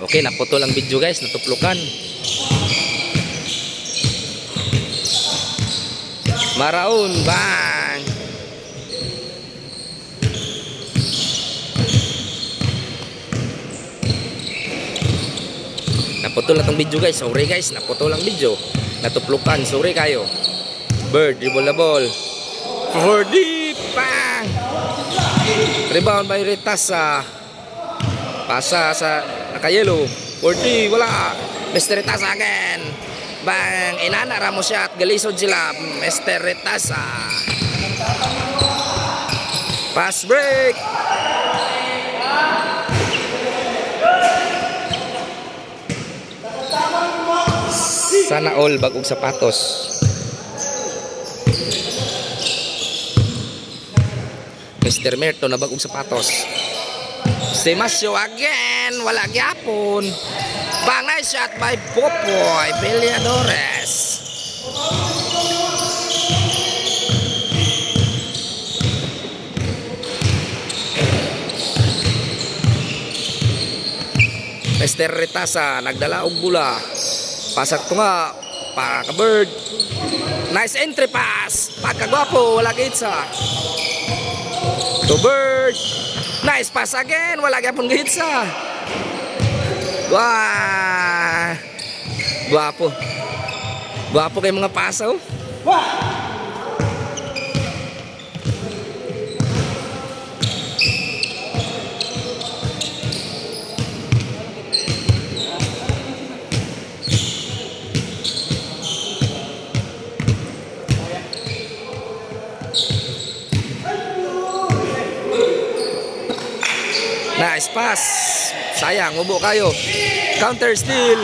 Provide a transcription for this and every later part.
Okay, naputol ang video guys, natuplukan. Maraon, bang! Naputol na tong video guys. Sorry guys, naputol ang video. Natuplukan, sorry kayo. Bird, dribble the ball. For deep, bang! Rebound by Retasa. Pasa sa nakayelo. 40, wala. Mr. Retasa again. Bang, inana Ramos shot. Galisod sila. Mr. Retasa. Pass break. Sana all bagong sapatos. Mr. Merto na bagong sapatos. Semasyo again. Wala gyapon. Bang, nice shot by Popoy Villadores. Mr. Retasa nagdala og bula. Pasak to nga para ka Bird. Nice entry pass. Pagkagwapo, wala gitsa. To Bird. Nice pass again, wala gyapon gitsa. Wah. Gwapo. Gwapo kay mga pasaw. Nice pass. Sayang, ubo kayo. Counter steal.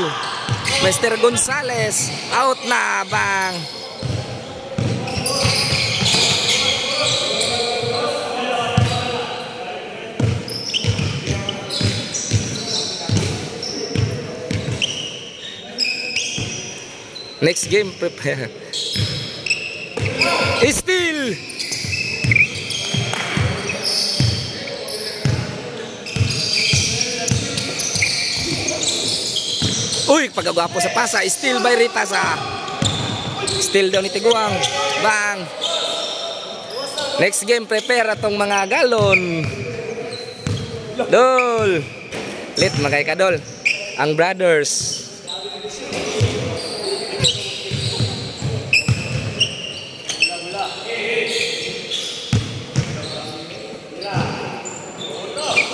Mr. Gonzales. Out na, bang. Next game, prepare. Steal. Uy, pagkagwapo sa pasa. Steal by Retasa. Steal daw ni Tiguang. Bang. Next game, prepare atong mga galon. Dol. Lit, magay ka, Dol. Ang brothers.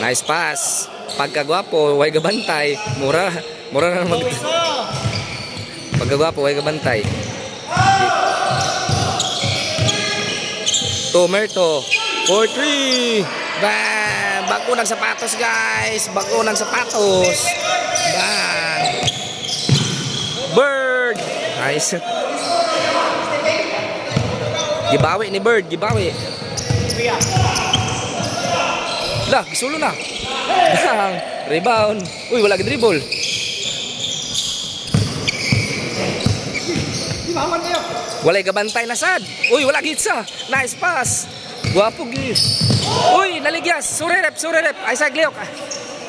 Nice pass. Pagkagwapo, way gabantay. Mura na mag... Pagkagwapo, way gabantay. Tomerto. 4-3. Bang! Bago ng sapatos, guys. Bago ng sapatos. Bang! Bird! Nice. Gibawi ni Bird. Gibawi. Lah, gisulo na. Bang! Rebound. Uy, wala dribble. Walay gabantay na sad. Uy, wala gitsa. Nice pass. Guwapo gis. Uy, naligyas. Surerep. Aysa gliok.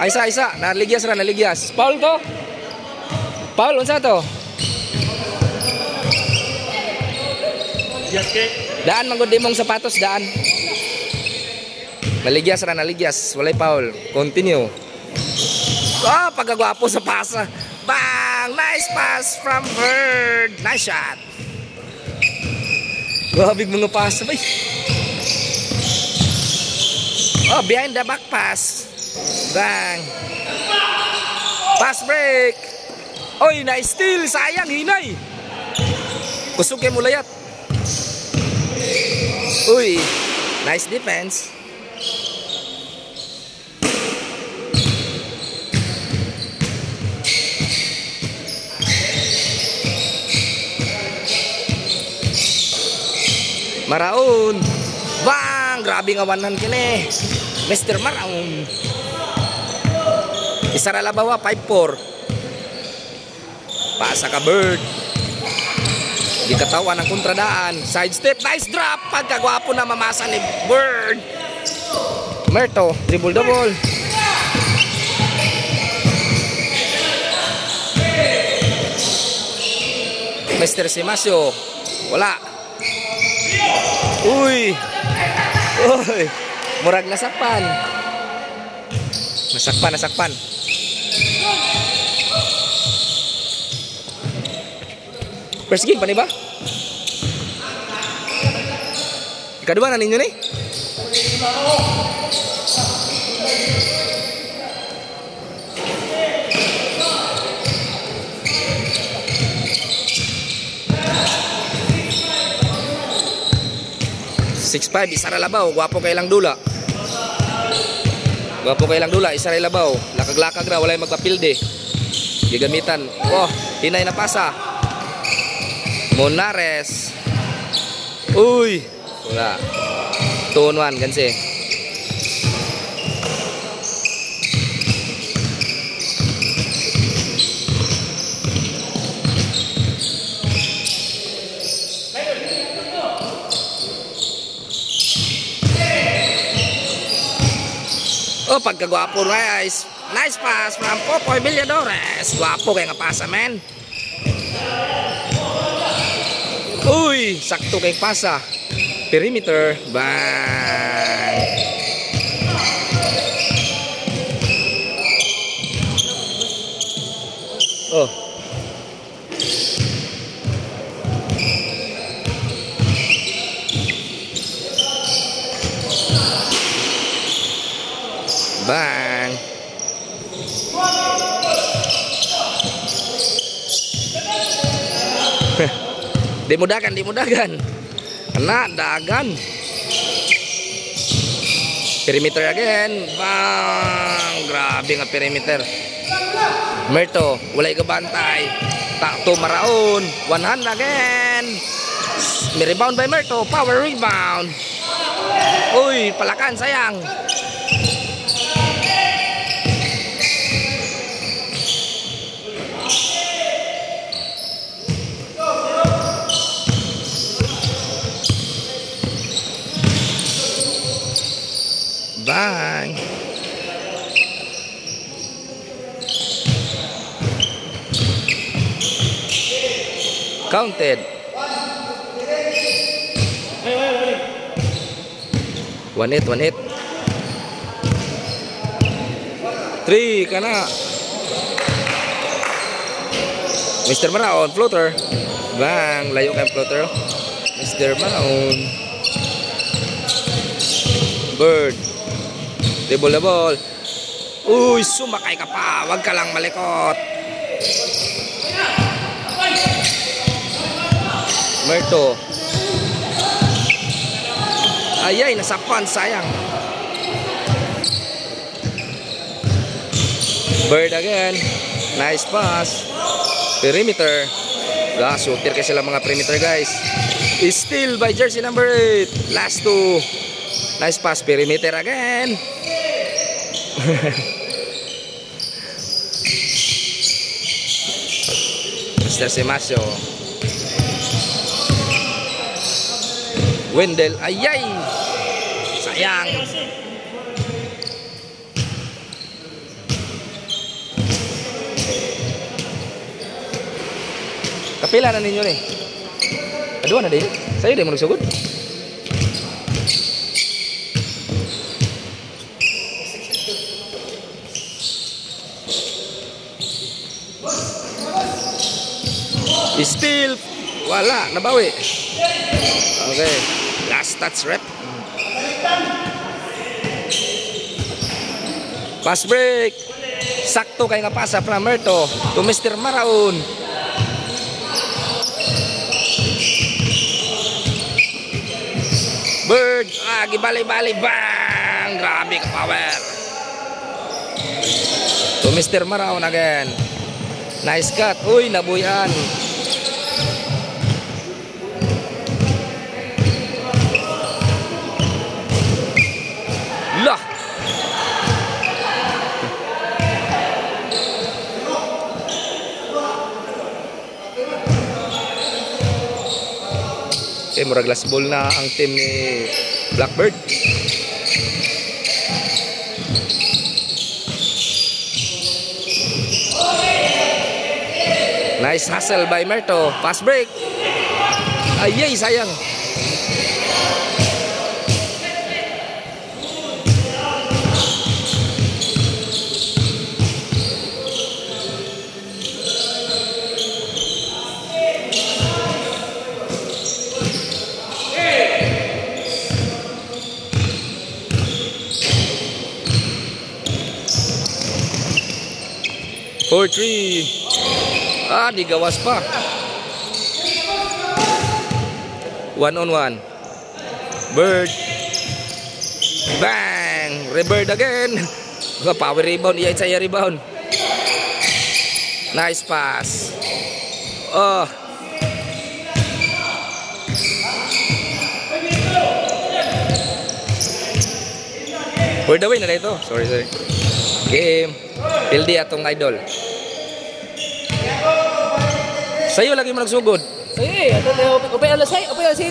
Aysa. Naligyas. Paul to. Paul, unsa to? Daan manggod imong sapatos, daan. Naligyas. Walay Paul. Continue. Ah, pagkagwapo sa pasa. Bang! Nice pass from Bird. Nice shot. Wabig mga pass. Oh, behind the back pass. Bang! Pass break. Oy, nice steal. Sayang, hinay. Kusog kay mulayat. Uy, nice defense. Maraon. Bang! Grabe nga wanan kini. Mr. Maraon. Isara labawa 5-4. Pasa ka Bird. Di katawan ang kontradaan. Side step. Nice drop. Pagkagwapo na mamasa ni Bird. Merto. Dribble double. Mr. Simasio. Wala. Uy. Uy. Murag nasakpan. Nasakpan. First game pa ni ba? Kedua na ninyo ni? Six-five, isa ra labaw. Gwapo kay lang dula. Isa ra labaw. Lakag-lakag ra, walay magpapilde. Gigamitan. Oh, hinay na pasa. Monares. Uy. Wala. 2-on-1 gansi. Oh, pagkagwapo guys. Nice pass from Popoy Villadores. Gwapo kay nga pasa, men. Uy, sakto kay pasa. Perimeter. Bang. Oh. Bang. Dimudahkan. Kena dagan. Perimeter again. Bang. Grabe nga perimeter. Merto, walay kabantay. Takto maraon. 100 again. May rebound by Merto. Power rebound. Uy, palakan sayang. Bang. Counted. 1-8. 3 kana. Mr. Maraon floater. Bang, layo kay floater. Mr. Maraon. Bird. Dribble the ball. Uy, sumakay ka pa. Wag ka lang malikot. Merto. Ayay, nasapan. Sayang. Bird again. Nice pass. Perimeter. Shooter kasi sila mga perimeter guys. Steal by jersey number 8. Last two. Nice pass. Perimeter again. Mr. Simasio. Wendell. Ayay. Sayang. Kapila na ninyo nih. Aduh na din. Saya din mo nagsugod. Still wala, nabawi. Okay, last touch rep. Pass break. Sakto kay nga pasa from Merto to Mr. Maraon. Bird, gibali-bali, bang! Grabe ka power. To Mr. Maraon again. Nice cut. Uy, nabuyan. Lah. Okay, murag last ball na ang team ni Blackbird. Nice hustle by Merto. Fast break. Ayay, sayang. For 3. Digawas pa. 1-on-1. Bird. Bang! Rebird again. Power rebound. Iya saya rebound. Nice pass. Oh. For the win na ito. Sorry. Game. Pildi atong idol. Sa'yo lagi mo nagsugod. Sige, upay alas 6, upay alas 7.